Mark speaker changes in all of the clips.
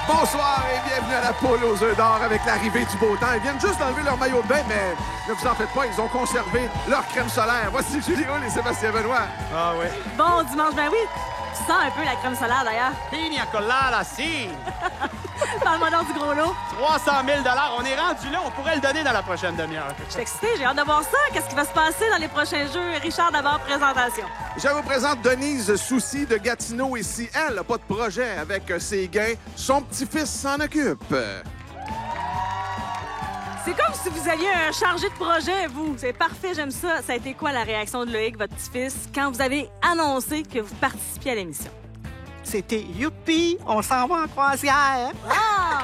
Speaker 1: Bonsoir et bienvenue à la poule aux œufs d'or avec l'arrivée du beau temps. Ils viennent juste d'enlever leur maillot de bain, mais ne vous en faites pas, ils ont conservé leur crème solaire. Voici Julie Hull et Sébastien Benoît.
Speaker 2: Ah oui.
Speaker 3: Bon dimanche, ben oui. Tu sens un peu la crème solaire, d'ailleurs.
Speaker 2: Pina colada, si!
Speaker 3: Parle-moi donc du gros lot.
Speaker 2: 300 000 on est rendu là, on pourrait le donner dans la prochaine demi-heure.
Speaker 3: Je suis excitée, j'ai hâte de voir ça. Qu'est-ce qui va se passer dans les prochains jeux? Richard, d'abord, présentation.
Speaker 1: Je vous présente Denise Soucy de Gatineau ici. Elle n'a pas de projet avec ses gains. Son petit-fils s'en occupe.
Speaker 3: C'est comme si vous aviez un chargé de projet, vous. C'est parfait, j'aime ça. Ça a été quoi la réaction de Loïc, votre petit-fils, quand vous avez annoncé que vous participiez à l'émission?
Speaker 4: C'était youpi, on s'en va en croisière.
Speaker 3: Ah!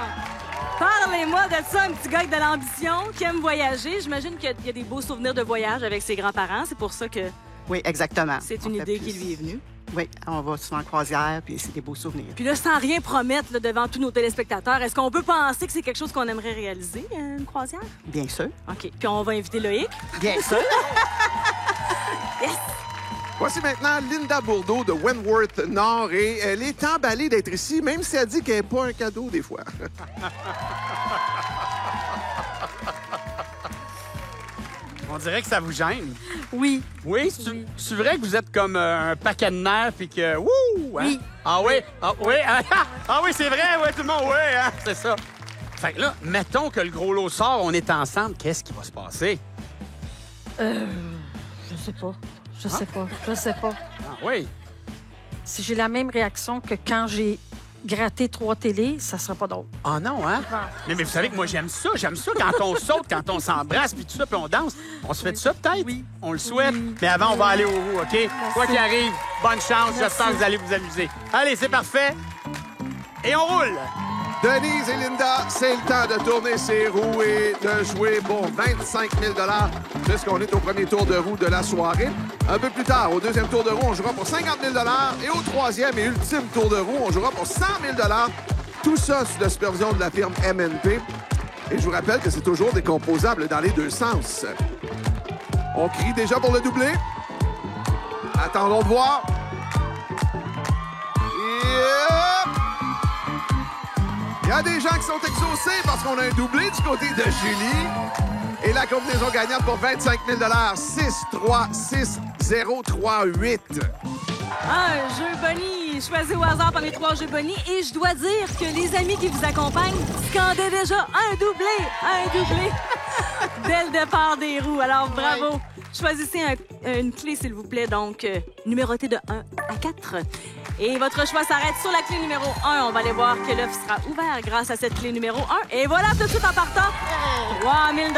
Speaker 3: Parlez-moi de ça, un petit gars avec de l'ambition, qui aime voyager. J'imagine qu'il y a des beaux souvenirs de voyage avec ses grands-parents. C'est pour ça que
Speaker 4: Oui, exactement.
Speaker 3: c'est
Speaker 4: On
Speaker 3: une
Speaker 4: fait
Speaker 3: idée
Speaker 4: plus.
Speaker 3: qui lui est venue.
Speaker 4: Oui, on va souvent en croisière, puis c'est des beaux souvenirs.
Speaker 3: Puis là, sans rien promettre là, devant tous nos téléspectateurs, est-ce qu'on peut penser que c'est quelque chose qu'on aimerait réaliser, une croisière?
Speaker 4: Bien sûr.
Speaker 3: OK. Puis on va inviter Loïc.
Speaker 4: Bien sûr.
Speaker 3: Yes!
Speaker 1: Voici maintenant Linda Bourdeau de Wentworth Nord et elle est emballée d'être ici, même si elle dit qu'elle n'est pas un cadeau des fois.
Speaker 2: On dirait que ça vous gêne.
Speaker 3: Oui.
Speaker 2: Oui, c'est vrai que vous êtes comme un paquet de nerfs puis que... Wouh! Hein?
Speaker 3: Oui.
Speaker 2: Ah oui? Ah oui? Ah oui, c'est vrai, oui, tout le monde, oui, hein? C'est ça. Fait que là, mettons que le gros lot sort, on est ensemble, qu'est-ce qui va se passer?
Speaker 5: Je sais pas. Je sais pas.
Speaker 2: Ah oui?
Speaker 5: Si j'ai la même réaction que quand j'ai gratté 3 télés, ça sera pas drôle.
Speaker 2: Ah non, hein? Mais vous savez que moi, j'aime ça. J'aime ça quand on saute, quand on s'embrasse, puis tout ça, puis on danse. On se fait ça, peut-être?
Speaker 5: Oui.
Speaker 2: On le souhaite. Mais avant, on va aller au bout, OK? Quoi qu'il arrive, bonne chance. J'espère que vous allez vous amuser. Allez, c'est parfait. Et on roule!
Speaker 1: Denise et Linda, c'est le temps de tourner ses roues et de jouer pour 25 000 puisqu'on est au premier tour de roue de la soirée. Un peu plus tard, au deuxième tour de roue, on jouera pour 50 000 et au troisième et ultime tour de roue, on jouera pour 100 000 Tout ça sous la supervision de la firme MNP. Et je vous rappelle que c'est toujours décomposable dans les deux sens. On crie déjà pour le doublé. Attendons de voir. Yep! Il y a des gens qui sont exaucés parce qu'on a un doublé du côté de Julie. Et la combinaison gagnante pour 25 000 6, 3, 6, 0, 3, 8.
Speaker 3: Un jeu Bonnie, choisi au hasard parmi 3 jeux Bonnie. Et je dois dire que les amis qui vous accompagnent scandaient déjà un doublé, dès le départ des roues. Alors, bravo. Choisissez une clé, s'il vous plaît, donc numérotée de 1 à 4. Et votre choix s'arrête sur la clé numéro 1. On va aller voir que l'œuf sera ouvert grâce à cette clé numéro 1. Et voilà, tout de suite en partant, 3 000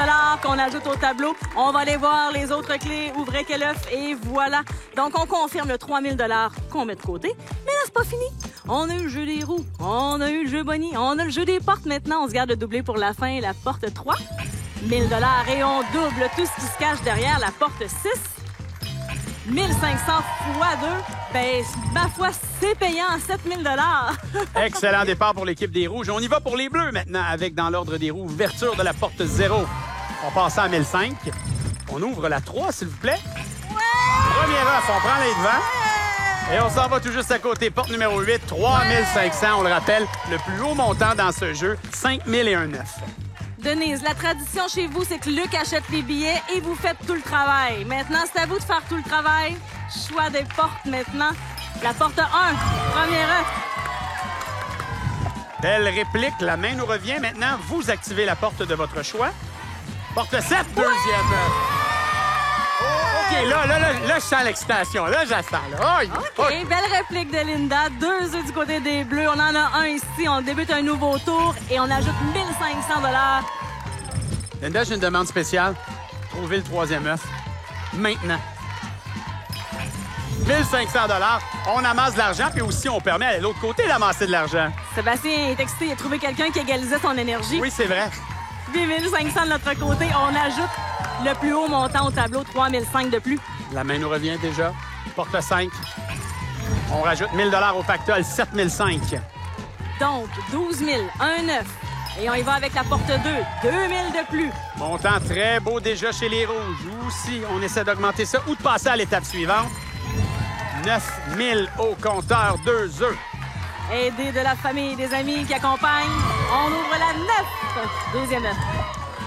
Speaker 3: qu'on ajoute au tableau. On va aller voir les autres clés. Ouvrez quel œuf et voilà. Donc, on confirme le 3 000 qu'on met de côté. Mais là, c'est pas fini. On a eu le jeu des roues. On a eu le jeu Bonnie. On a le jeu des portes maintenant. On se garde de doubler pour la fin. La porte 3 000 et on double tout ce qui se cache derrière la porte 6. 1500 fois 2, ben, ma foi, c'est payant, 7000 $.
Speaker 2: Excellent départ pour l'équipe des Rouges. On y va pour les Bleus maintenant, avec dans l'ordre des roues, ouverture de la porte 0. On passe à 1005. On ouvre la 3, s'il vous plaît. Premier œuf, on prend les devants. Et on s'en va tout juste à côté. Porte numéro 8, 3500. On le rappelle, le plus haut montant dans ce jeu, 5001 œufs.
Speaker 3: Denise, la tradition chez vous, c'est que Luc achète les billets et vous faites tout le travail. Maintenant, c'est à vous de faire tout le travail. Choix des portes maintenant. La porte 1, premier œuf.
Speaker 2: Belle réplique. La main nous revient. Maintenant, vous activez la porte de votre choix. Porte 7, deuxième œuf. Oh, OK, là, je sens l'excitation. Là, je la sens. Là. Aïe.
Speaker 3: OK, belle réplique de Linda. 2 œufs du côté des Bleus. On en a un ici. On débute un nouveau tour et on ajoute 1500 $.
Speaker 2: Linda, j'ai une demande spéciale. Trouvez le troisième œuf. Maintenant. 1500 $. On amasse de l'argent, puis aussi, on permet à l'autre côté d'amasser de l'argent.
Speaker 3: Sébastien est excité. Il a trouvé quelqu'un qui égalisait son énergie.
Speaker 2: Oui, c'est vrai.
Speaker 3: 8500 de notre côté. On ajoute le plus haut montant au tableau, 3005 de plus.
Speaker 2: La main nous revient déjà. Porte 5. On rajoute 1000 $ au pactole, 7005.
Speaker 3: Donc, 12 000, un œuf. Et on y va avec la porte 2, 2000 de plus.
Speaker 2: Montant très beau déjà chez les Rouges. Aussi, on essaie d'augmenter ça ou de passer à l'étape suivante. 9000 au compteur, 2 œufs.
Speaker 3: aidé de la famille, des amis qui accompagnent. On ouvre la 9. Deuxième 9.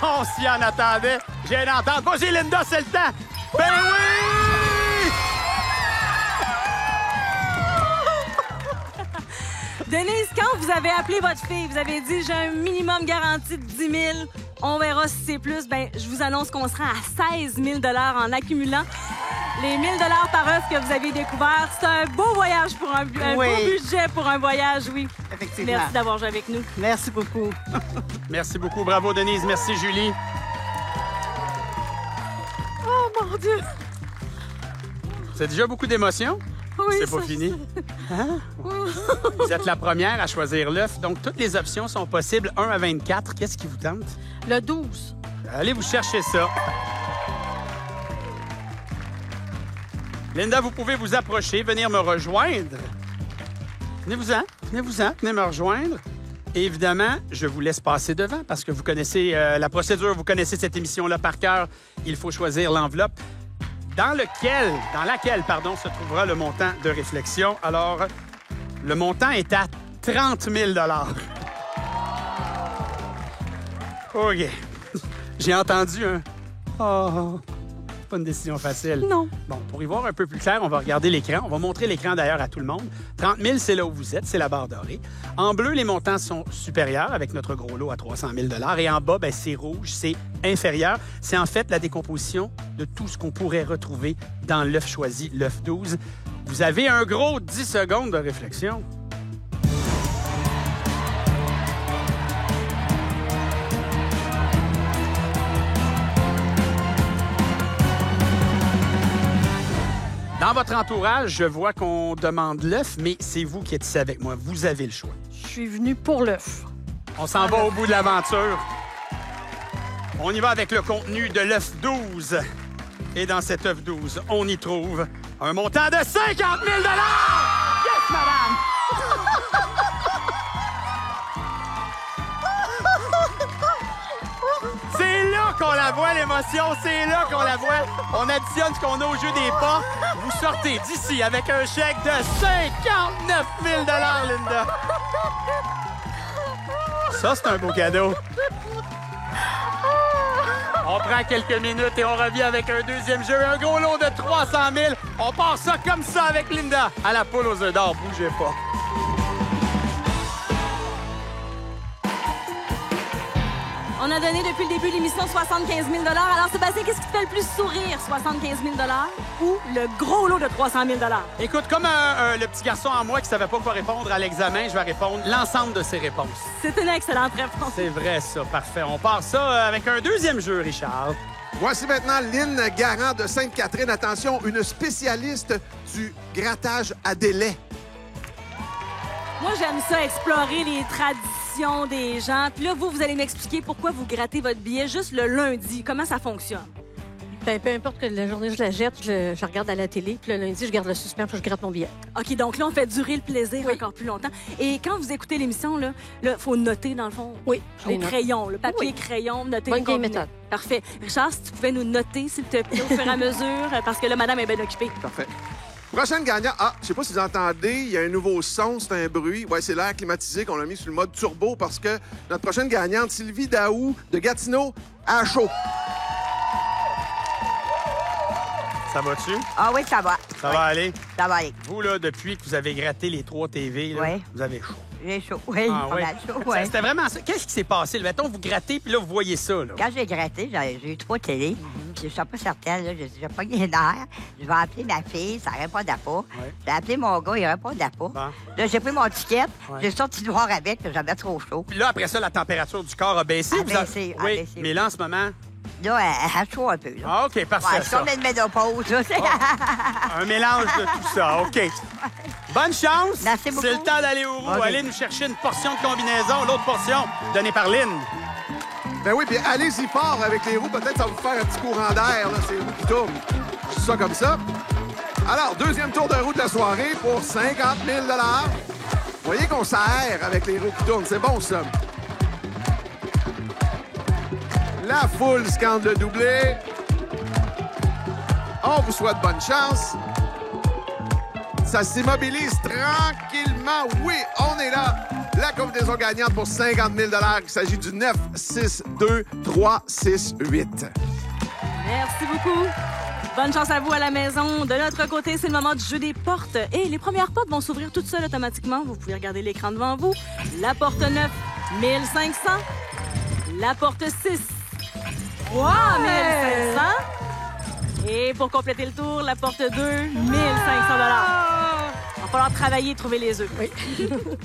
Speaker 2: On s'y en attendait. J'ai une entente. Vas-y, Linda, c'est le temps. Ben oui!
Speaker 3: Denise, quand vous avez appelé votre fille, vous avez dit j'ai un minimum garanti de 10 000. On verra si c'est plus. Ben, je vous annonce qu'on sera à 16 000 en accumulant. Les 1 000 par œuf que vous avez découvert, c'est un beau voyage pour un beau budget pour un voyage, oui.
Speaker 4: Effectivement.
Speaker 3: Merci d'avoir joué avec nous.
Speaker 4: Merci beaucoup.
Speaker 2: Merci beaucoup. Bravo, Denise. Merci, Julie.
Speaker 3: Oh, mon Dieu!
Speaker 2: C'est déjà beaucoup d'émotions?
Speaker 3: Oui,
Speaker 2: C'est pas fini. Hein? Vous êtes la première à choisir l'œuf, donc toutes les options sont possibles. 1 à 24. Qu'est-ce qui vous tente?
Speaker 5: Le 12.
Speaker 2: Allez vous chercher ça. Linda, vous pouvez vous approcher, venir me rejoindre. Venez-vous-en, venez me rejoindre. Et évidemment, je vous laisse passer devant parce que vous connaissez la procédure, vous connaissez cette émission-là par cœur. Il faut choisir l'enveloppe dans laquelle se trouvera le montant de réflexion. Alors, le montant est à 30 000 $. OK. J'ai entendu un... Oh, pas une décision facile.
Speaker 5: Non.
Speaker 2: Bon, pour y voir un peu plus clair, on va regarder l'écran. On va montrer l'écran d'ailleurs à tout le monde. 30 000, c'est là où vous êtes, c'est la barre dorée. En bleu, les montants sont supérieurs avec notre gros lot à 300 000 $. Et en bas, ben, c'est rouge, c'est inférieur. C'est en fait la décomposition de tout ce qu'on pourrait retrouver dans l'œuf choisi, l'œuf 12. Vous avez un gros 10 secondes de réflexion. Dans votre entourage, je vois qu'on demande l'œuf, mais c'est vous qui êtes ici avec moi. Vous avez le choix.
Speaker 5: Je suis venue pour l'œuf.
Speaker 2: On s'en va au bout de l'aventure. On y va avec le contenu de l'œuf 12. Et dans cet œuf 12, on y trouve un montant de 50 000 $! Yes, madame! C'est là qu'on la voit, l'émotion. C'est là qu'on la voit. On additionne ce qu'on a au jeu des pas. Vous sortez d'ici avec un chèque de 59 000 $, Linda. Ça, c'est un beau cadeau. On prend quelques minutes et on revient avec un deuxième jeu. Un gros lot de 300 000. On part ça comme ça avec Linda. À la poule aux œufs d'or. Bougez pas.
Speaker 3: On a donné depuis le début de l'émission 75 000 $. Alors, Sébastien, qu'est-ce qui te fait le plus sourire? 75 000 $ ou le gros lot de 300 000 $?
Speaker 2: Écoute, comme le petit garçon en moi qui savait pas quoi répondre à l'examen, je vais répondre l'ensemble de ses réponses.
Speaker 3: C'est une excellente réponse.
Speaker 2: C'est vrai, ça. Parfait. On part ça avec un deuxième jeu, Richard.
Speaker 1: Voici maintenant Lynn Garand de Sainte-Catherine. Attention, une spécialiste du grattage à délai.
Speaker 3: Moi, j'aime ça, explorer les traditions des gens. Puis là, vous allez m'expliquer pourquoi vous grattez votre billet juste le lundi. Comment ça fonctionne?
Speaker 5: Ben, peu importe que la journée, je la jette, je regarde à la télé. Puis le lundi, je garde le suspense, puis je gratte mon billet.
Speaker 3: OK, donc là, on fait durer le plaisir encore plus longtemps. Et quand vous écoutez l'émission, là, faut noter, dans le fond.
Speaker 5: Oui, je
Speaker 3: Au
Speaker 5: les note.
Speaker 3: crayon, le papier crayon, noter
Speaker 5: Bonne
Speaker 3: les
Speaker 5: vieille
Speaker 3: combinaisons.
Speaker 5: méthode.
Speaker 3: Parfait. Richard, si tu pouvais nous noter, s'il te plaît, au fur et à mesure, parce que là, madame est bien occupée.
Speaker 1: Parfait. Prochaine gagnante. Ah, je sais pas si vous entendez, il y a un nouveau son, c'est un bruit. Ouais, c'est l'air climatisé qu'on a mis sur le mode turbo parce que notre prochaine gagnante, Sylvie Daou de Gatineau, à chaud.
Speaker 2: Ça va-tu?
Speaker 6: Ah oui, ça va.
Speaker 2: Ça va aller?
Speaker 6: Ça va aller.
Speaker 2: Vous, là, depuis que vous avez gratté les 3 TV, là,
Speaker 6: Oui.
Speaker 2: vous avez chaud.
Speaker 6: J'ai chaud. Oui,
Speaker 2: Ah,
Speaker 6: pas
Speaker 2: oui.
Speaker 6: mal chaud,
Speaker 2: Ça,
Speaker 6: oui.
Speaker 2: C'était vraiment ça. Qu'est-ce qui s'est passé? Mettons, vous grattez, puis là, vous voyez ça. Là.
Speaker 6: Quand j'ai gratté, j'ai eu 3 télés. Puis je suis pas certaine, là, j'ai pas les nerfs. Je vais appeler ma fille, ça répondait pas.
Speaker 2: Ouais.
Speaker 6: J'ai appelé mon gars, il répondait pas.
Speaker 2: Bon.
Speaker 6: Là, j'ai pris mon ticket,
Speaker 2: Ouais.
Speaker 6: j'ai sorti dehors avec, puis j'avais trop chaud.
Speaker 2: Puis là, après ça, la température du corps a baissé.
Speaker 6: A
Speaker 2: vous a-
Speaker 6: baissé, a
Speaker 2: Oui,
Speaker 6: baissé.
Speaker 2: mais là, en ce moment...
Speaker 6: Là, elle a chaud un peu. Là.
Speaker 2: Ah, OK, parfait,
Speaker 6: Ouais, c'est
Speaker 2: ça.
Speaker 6: comme une ménopause, là.
Speaker 2: Un mélange de tout ça, OK. Bonne chance.
Speaker 6: Merci beaucoup.
Speaker 2: C'est le temps d'aller au roux.
Speaker 6: OK.
Speaker 2: Allez nous chercher une portion de combinaison. L'autre portion, donnée par Lynn.
Speaker 1: Ben oui, puis allez-y fort avec les roues. Peut-être ça va vous faire un petit courant d'air, là, ces roues qui tournent. Je dis ça comme ça. Alors, deuxième tour de roue de la soirée pour 50 000 $. Vous voyez qu'on s'aère avec les roues qui tournent. C'est bon, ça. La foule scande le doublé. On vous souhaite bonne chance. Ça s'immobilise tranquillement. Oui, on est là. La combinaison gagnante pour 50 000 $. Il s'agit du 9, 6, 2, 3, 6, 8.
Speaker 3: Merci beaucoup. Bonne chance à vous à la maison. De notre côté, c'est le moment du jeu des portes. Et les premières portes vont s'ouvrir toutes seules automatiquement. Vous pouvez regarder l'écran devant vous. La porte 9, 1500. La porte 6, 3500. Et pour compléter le tour, la porte 2, 1500 $. Il va falloir travailler et trouver les œufs. Oui.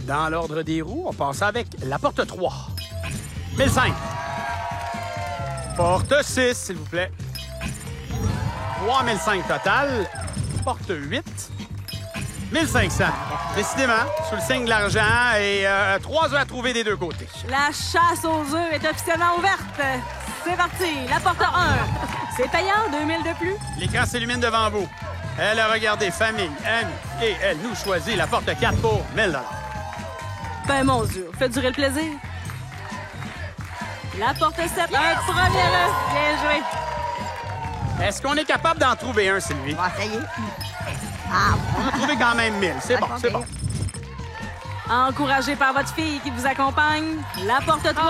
Speaker 2: Dans l'ordre des roues, on passe avec la porte 3. 1005. Porte 6, s'il vous plaît. 3005 total. Porte 8. 1500. Décidément, sous le signe de l'argent et 3 œufs à trouver des deux côtés.
Speaker 3: La chasse aux œufs est officiellement ouverte. C'est parti. La porte 1. C'est payant, 2000 de plus.
Speaker 2: L'écran s'illumine devant vous. Elle a regardé famille, amis et elle nous choisit la porte 4 pour 1000 $.
Speaker 3: Ben mon Dieu, faites durer le plaisir. La porte 7, un premier œuf. Bien joué.
Speaker 2: Est-ce qu'on est capable d'en trouver un, Sylvie?
Speaker 6: On va essayer. Ah,
Speaker 2: On a trouvé quand même 1000. C'est bon, c'est bon.
Speaker 3: Encouragé par votre fille qui vous accompagne, la porte 3, 1000 $.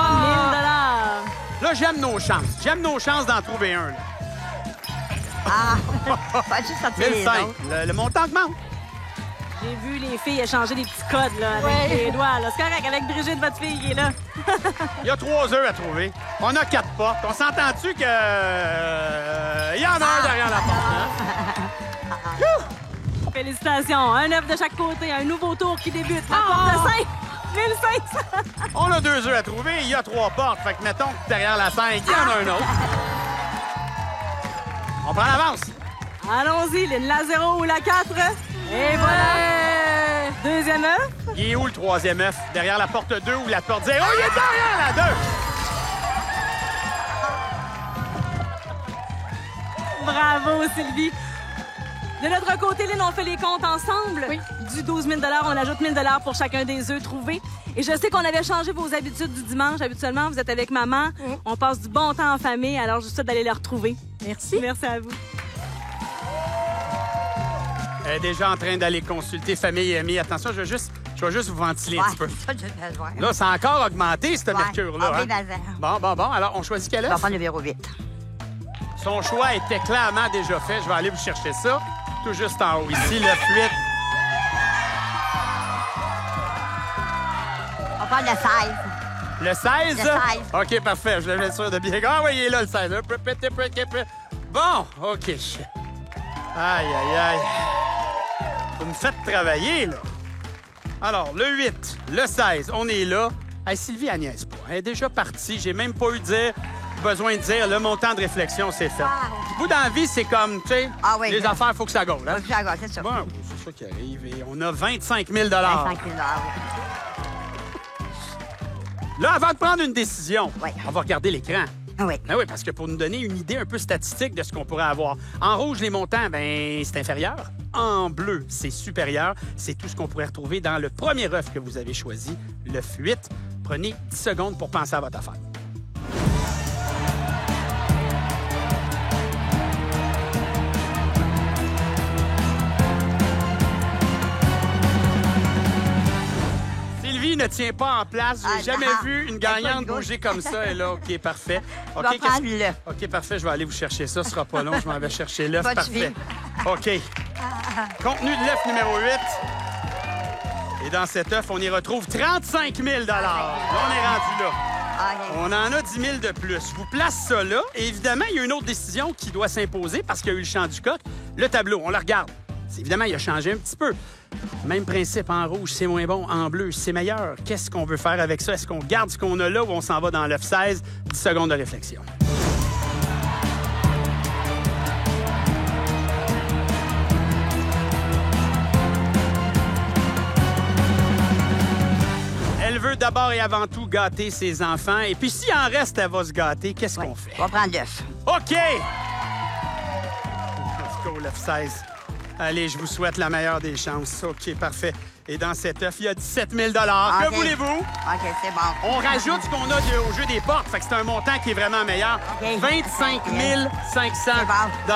Speaker 2: Là, j'aime nos chances. J'aime nos chances d'en trouver un. Là.
Speaker 6: pas juste sortir les
Speaker 2: 1005.
Speaker 6: autres.
Speaker 2: Le montant augmente.
Speaker 3: J'ai vu les filles échanger des petits codes là, avec les doigts. Là. C'est correct, avec Brigitte, votre fille qui est là.
Speaker 2: Il y a 3 œufs à trouver. On a 4 portes. On s'entend-tu que... il y en a un derrière la porte, hein?
Speaker 3: Félicitations. Un œuf de chaque côté, un nouveau tour qui débute. La porte 5, 1500.
Speaker 2: On a 2 œufs à trouver. Il y a 3 portes. Fait que mettons que derrière la 5, il y en a un autre. On prend l'avance.
Speaker 3: Allons-y, la 0 ou la 4. Et voilà. Deuxième œuf.
Speaker 2: Il est où le 3e œuf? Derrière la porte 2 ou la porte 0? Il est derrière la 2!
Speaker 3: Bravo, Sylvie. De notre côté, Lynn, on fait les comptes ensemble.
Speaker 5: Oui.
Speaker 3: Du 12 000 on ajoute 1 000 $ pour chacun des œufs trouvés. Et je sais qu'on avait changé vos habitudes du dimanche. Habituellement, vous êtes avec maman. On passe du bon temps en famille, alors juste d'aller les retrouver.
Speaker 5: Merci.
Speaker 3: Merci à vous.
Speaker 2: Elle est déjà en train d'aller consulter famille et amis. Attention, je vais juste vous ventiler un petit peu.
Speaker 6: Ça, je vais voir.
Speaker 2: Là, ça a encore augmenté, ce mercure-là.
Speaker 6: Ah, oui,
Speaker 2: hein? Bon. Alors, on choisit quel
Speaker 6: On va
Speaker 2: œuf?
Speaker 6: prendre le numéro 8.
Speaker 2: Son choix était clairement déjà fait. Je vais aller vous chercher ça. Tout juste en haut. Ici, le 8.
Speaker 6: On va prendre le 16.
Speaker 2: Le 16?
Speaker 6: Le 16.
Speaker 2: OK, parfait. Je vais être sûr de bien. Ah oui, il est là, le 16. Bon, OK. Aïe. Vous me faites travailler, là. Alors, le 8, le 16, on est là. Hey, Sylvie, elle niaise pas. Elle est déjà partie. J'ai même pas eu besoin de dire le montant de réflexion, c'est fait. Vous, dans la vie, c'est comme, tu sais, les affaires, il faut que ça gaule. Hein?
Speaker 6: Faut que ça gaule, c'est ça.
Speaker 2: Bon, c'est ça qui arrive. Et on a 25 000
Speaker 6: 25 000
Speaker 2: Là, avant de prendre une décision,
Speaker 6: Oui.
Speaker 2: on va regarder l'écran.
Speaker 6: oui.
Speaker 2: Ben oui, parce que pour nous donner une idée un peu statistique de ce qu'on pourrait avoir. En rouge, les montants, ben c'est inférieur. En bleu, c'est supérieur. C'est tout ce qu'on pourrait retrouver dans le premier œuf que vous avez choisi, l'œuf 8. Prenez 10 secondes pour penser à votre affaire. Sylvie ne tient pas en place. J'ai jamais vu une gagnante bouger comme ça. Et là, OK, parfait.
Speaker 6: On va prendre l'œuf.
Speaker 2: OK, parfait. Je vais aller vous chercher ça. Ce sera pas long. Je m'en vais chercher l'œuf.
Speaker 6: Pas de
Speaker 2: Parfait.
Speaker 6: suivi.
Speaker 2: OK. Contenu de l'œuf numéro 8. Et dans cet œuf, on y retrouve 35 000 Là, on est rendu là.
Speaker 6: OK.
Speaker 2: On en a 10 000 de plus. Je vous place ça là. Et évidemment, il y a une autre décision qui doit s'imposer parce qu'il y a eu le chant du coq. Le tableau, on le regarde. Évidemment, il a changé un petit peu. Même principe, en rouge, c'est moins bon. En bleu, c'est meilleur. Qu'est-ce qu'on veut faire avec ça? Est-ce qu'on garde ce qu'on a là ou on s'en va dans l'œuf 16? 10 secondes de réflexion. Elle veut d'abord et avant tout gâter ses enfants. Et puis, s'il en reste, elle va se gâter. Qu'est-ce qu'on fait?
Speaker 6: On va prendre l'œuf.
Speaker 2: OK! Let's go, l'œuf 16. Allez, je vous souhaite la meilleure des chances. OK, parfait. Et dans cet œuf, il y a 17 000 Que
Speaker 6: OK.
Speaker 2: voulez-vous?
Speaker 6: OK, c'est bon.
Speaker 2: On rajoute ce qu'on a au jeu des portes. Fait que c'est un montant qui est vraiment meilleur.
Speaker 6: OK.
Speaker 2: 25 500
Speaker 6: C'est bon.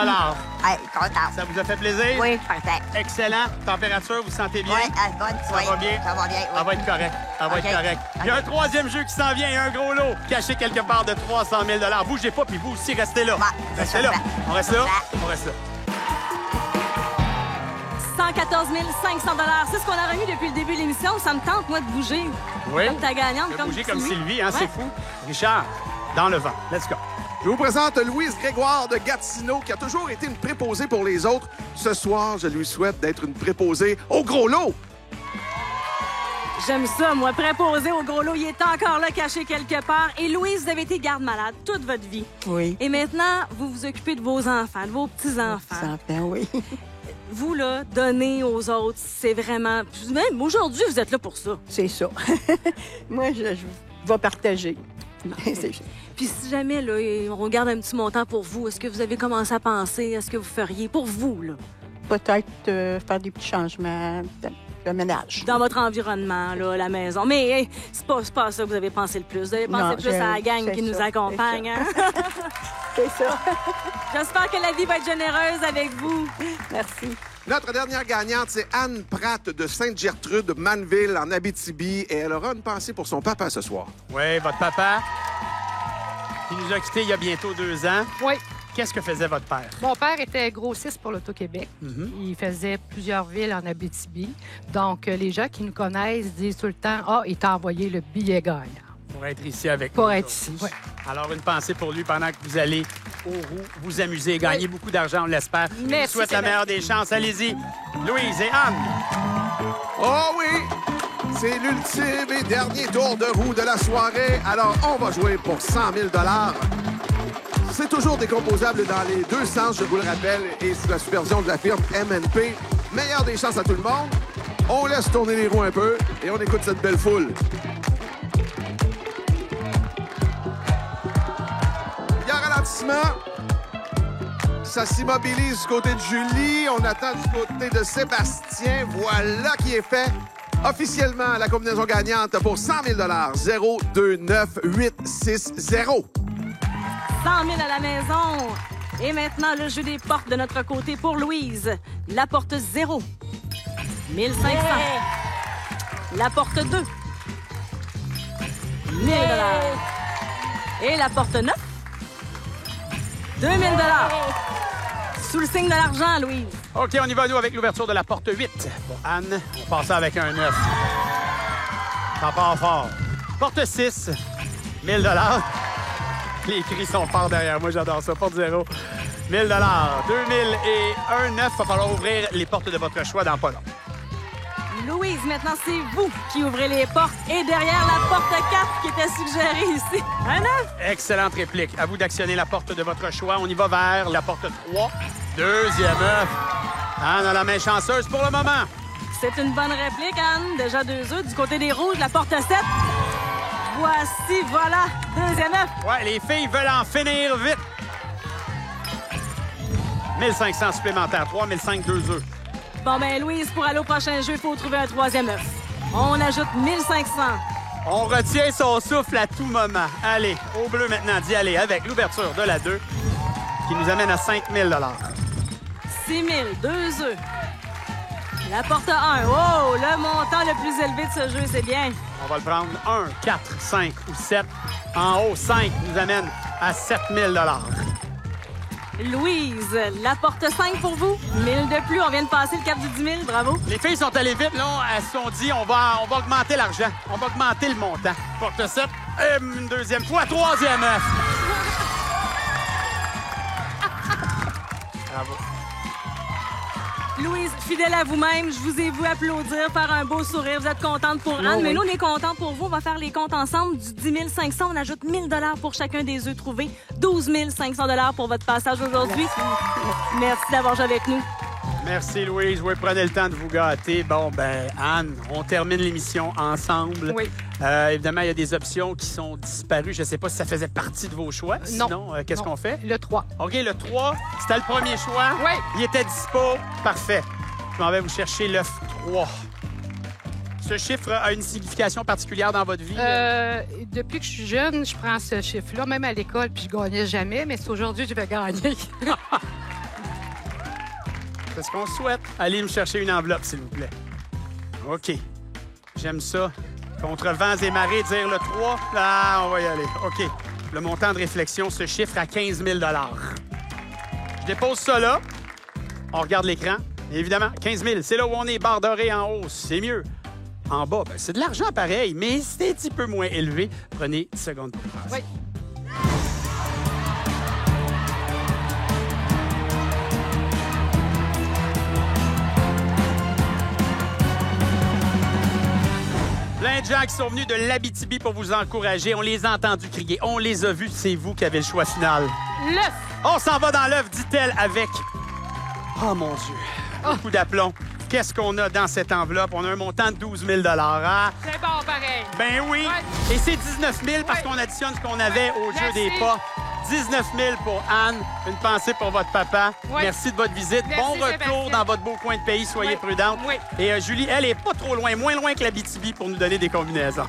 Speaker 6: Hey, content.
Speaker 2: Ça vous a fait plaisir?
Speaker 6: Oui, parfait.
Speaker 2: Excellent. Température, vous sentez bien?
Speaker 6: Oui, elle est bonne.
Speaker 2: Ça va bien?
Speaker 6: Ça va bien, oui.
Speaker 2: Elle va être correct. Elle va
Speaker 6: OK.
Speaker 2: être correct. Il y a un troisième jeu qui s'en vient. Il y a un gros lot caché quelque part de 300 000 Bougez pas, puis vous aussi, restez là.
Speaker 6: Bon,
Speaker 2: Restez là.
Speaker 6: parfait.
Speaker 2: On reste là.
Speaker 6: Parfait.
Speaker 2: On reste là.
Speaker 3: 114 500 c'est ce qu'on a remis depuis le début de l'émission. Ça me tente, moi, de bouger.
Speaker 2: Oui.
Speaker 3: Comme ta gagnante,
Speaker 2: De
Speaker 3: comme
Speaker 2: bouger comme Sylvie, hein,
Speaker 3: Ouais.
Speaker 2: c'est fou. Richard, dans le vent. Let's go.
Speaker 1: Je vous présente Louise Grégoire de Gatineau, qui a toujours été une préposée pour les autres. Ce soir, je lui souhaite d'être une préposée au gros lot.
Speaker 3: J'aime ça, moi. Préposé au gros lot, il est encore là, caché quelque part. Et Louise, vous avez été garde-malade toute votre vie.
Speaker 7: Oui.
Speaker 3: Et maintenant, vous vous occupez de vos enfants, de vos petits-enfants.
Speaker 7: Ça fait, oui.
Speaker 3: Vous, là, donner aux autres, c'est vraiment... Même aujourd'hui, vous êtes là pour ça.
Speaker 7: C'est ça. Moi, je vais partager. C'est ça.
Speaker 3: Puis si jamais, là, on regarde un petit montant pour vous, est-ce que vous avez commencé à penser à ce que vous feriez pour vous, là?
Speaker 7: Peut-être faire des petits changements de ménage.
Speaker 3: Dans votre environnement, là, la maison. Mais hey, c'est pas ça que vous avez pensé le plus. Vous avez pensé
Speaker 7: Non,
Speaker 3: plus à la gang
Speaker 7: c'est
Speaker 3: qui nous
Speaker 7: ça,
Speaker 3: accompagne.
Speaker 7: c'est
Speaker 3: Hein?
Speaker 7: C'est ça.
Speaker 3: J'espère que la vie va être généreuse avec vous.
Speaker 7: Merci.
Speaker 1: Notre dernière gagnante, c'est Anne Pratt de Sainte-Gertrude, Manville, en Abitibi. Et elle aura une pensée pour son papa ce soir.
Speaker 2: Oui, votre papa, qui nous a quittés il y a bientôt 2 ans.
Speaker 8: Oui.
Speaker 2: Qu'est-ce que faisait votre père?
Speaker 8: Mon père était grossiste pour l'Auto-Québec. Il faisait plusieurs villes en Abitibi. Donc, les gens qui nous connaissent disent tout le temps « Ah, il t'a envoyé le billet gagnant.
Speaker 2: Pour être ici avec nous.
Speaker 8: Pour être ici, oui.
Speaker 2: Alors, une pensée pour lui pendant que vous allez au roux, vous amuser et gagner beaucoup d'argent, on l'espère. Je vous
Speaker 8: Merci,
Speaker 2: souhaite la meilleure des chances. Allez-y. Louise et Anne.
Speaker 1: Oh oui! C'est l'ultime et dernier tour de roue de la soirée. Alors, on va jouer pour 100 000 C'est toujours décomposable dans les deux sens, je vous le rappelle, et sous la supervision de la firme MNP. Meilleure des chances à tout le monde. On laisse tourner les roues un peu et on écoute cette belle foule. Il y a un ralentissement. Ça s'immobilise du côté de Julie. On attend du côté de Sébastien. Voilà qui est fait. Officiellement, la combinaison gagnante pour 100 000 0, 2, 9, 8, 6, 0.
Speaker 3: 100 000 à la maison. Et maintenant, le jeu des portes de notre côté pour Louise. La porte 0. 1500. La porte 2. 1000 Et la porte 9. 2000 Sous le signe de l'argent, Louise.
Speaker 2: OK, on y va, nous, avec l'ouverture de la porte 8. Bon, Anne, on passe ça avec un 9. Ça part fort. Porte 6. 1000 Les cris sont forts derrière moi, j'adore ça. Porte 0. 1000 2000 et un 9. Il va falloir ouvrir les portes de votre choix dans pas long.
Speaker 3: Louise, maintenant, c'est vous qui ouvrez les portes. Et derrière la porte 4 qui était suggérée ici. Un 9.
Speaker 2: Excellente réplique. À vous d'actionner la porte de votre choix. On y va vers la porte 3. Deuxième œuf. Anne a la main chanceuse pour le moment.
Speaker 3: C'est une bonne réplique, Anne. Déjà 2 œufs. Du côté des rouges, la porte 7. Voici, voilà. Deuxième œuf.
Speaker 2: Ouais, les filles veulent en finir vite. 1500 supplémentaires. 3005, 2 œufs.
Speaker 3: Bon, ben, Louise, pour aller au prochain jeu, il faut trouver un troisième œuf. On ajoute 1500.
Speaker 2: On retient son souffle à tout moment. Allez, au bleu maintenant d'y aller avec l'ouverture de la 2 qui nous amène à 5000
Speaker 3: 6 000, 2 œufs. La porte 1. Oh, le montant le plus élevé de ce jeu, c'est bien.
Speaker 2: On va le prendre 1, 4, 5 ou 7. En haut, 5 nous amène à 7000
Speaker 3: Louise, la porte 5 pour vous. 1000 de plus, on vient de passer le cap du 10 000. Bravo.
Speaker 2: Les filles sont allées vite, là. Elles se sont dit, on va augmenter l'argent. On va augmenter le montant. Porte 7, une deuxième fois, troisième œuf. Bravo.
Speaker 3: Louise, fidèle à vous-même, je vous ai vu applaudir, faire un beau sourire. Vous êtes contente pour Anne, mais nous, on est contents pour vous. On va faire les comptes ensemble. Du 10 500, on ajoute 1000 pour chacun des œufs trouvés. 12 500 pour votre passage aujourd'hui. Merci d'avoir joué avec nous.
Speaker 2: Merci, Louise. Oui, prenez le temps de vous gâter. Bon, ben, Anne, on termine l'émission ensemble.
Speaker 8: Oui.
Speaker 2: Évidemment, il y a des options qui sont disparues. Je ne sais pas si ça faisait partie de vos choix.
Speaker 8: Non.
Speaker 2: Sinon, qu'est-ce qu'on fait?
Speaker 8: Le 3.
Speaker 2: OK, le 3, c'était le premier choix.
Speaker 8: Oui.
Speaker 2: Il était dispo. Parfait. Je m'en vais vous chercher l'œuf 3. Ce chiffre a une signification particulière dans votre vie?
Speaker 8: Depuis que je suis jeune, je prends ce chiffre-là, même à l'école, puis je gagnais jamais, mais c'est aujourd'hui que je vais gagner.
Speaker 2: C'est ce qu'on souhaite. Allez me chercher une enveloppe, s'il vous plaît. OK. J'aime ça. Contre vents et marées, dire le 3. Ah, on va y aller. OK. Le montant de réflexion se chiffre à 15 000 Je dépose ça là. On regarde l'écran. Évidemment, 15 000, c'est là où on est, barre dorée en haut. C'est mieux. En bas, ben, c'est de l'argent pareil, mais c'est un petit peu moins élevé. Prenez 10 secondes pour passer.
Speaker 8: Oui.
Speaker 2: Plein de gens qui sont venus de l'Abitibi pour vous encourager. On les a entendus crier. On les a vus. C'est vous qui avez le choix final.
Speaker 8: L'œuf!
Speaker 2: On s'en va dans l'œuf, dit-elle, avec... Oh, mon Dieu. Beaucoup d'aplomb. Qu'est-ce qu'on a dans cette enveloppe? On a un montant de 12 000 hein?
Speaker 8: C'est bon, pareil.
Speaker 2: Ben oui.
Speaker 8: Ouais.
Speaker 2: Et c'est 19 000 parce qu'on additionne ce qu'on avait au jeu
Speaker 8: Merci.
Speaker 2: des pas. 19 000 pour Anne. Une pensée pour votre papa.
Speaker 8: Oui.
Speaker 2: Merci de votre visite.
Speaker 8: Merci,
Speaker 2: Bon retour
Speaker 8: Sébastien.
Speaker 2: dans votre beau coin de pays. Soyez
Speaker 8: Oui.
Speaker 2: prudente.
Speaker 8: Oui.
Speaker 2: Et Julie, elle est pas trop loin, moins loin que la BTB pour nous donner des combinaisons.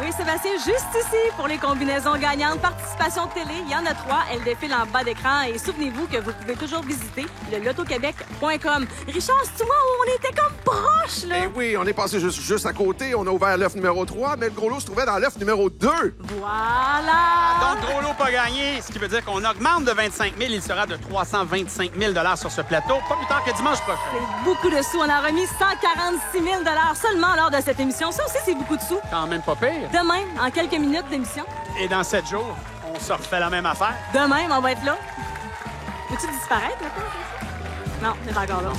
Speaker 3: Oui, Sébastien, juste ici pour les combinaisons gagnantes. Participation de télé, il y en a 3. Elles défilent en bas d'écran. Et souvenez-vous que vous pouvez toujours visiter le lotoquebec.com. Richard, c'est moi où on était comme proche, là.
Speaker 1: Eh oui, on est passé juste à côté. On a ouvert l'œuf numéro 3, mais le gros lot se trouvait dans l'œuf numéro 2.
Speaker 3: Voilà.
Speaker 2: Donc, gros lot pas gagné, ce qui veut dire qu'on augmente de 25 000. Il sera de 325 000 sur ce plateau, pas plus tard que dimanche prochain.
Speaker 3: C'est beaucoup de sous. On a remis 146 000 seulement lors de cette émission. Ça aussi, c'est beaucoup de sous.
Speaker 2: Quand même pas pire.
Speaker 3: Demain, en quelques minutes d'émission.
Speaker 2: Et dans 7 jours, on se refait la même affaire.
Speaker 3: Demain, on va être là. Veux-tu disparaître, maintenant? Non, t'es encore là.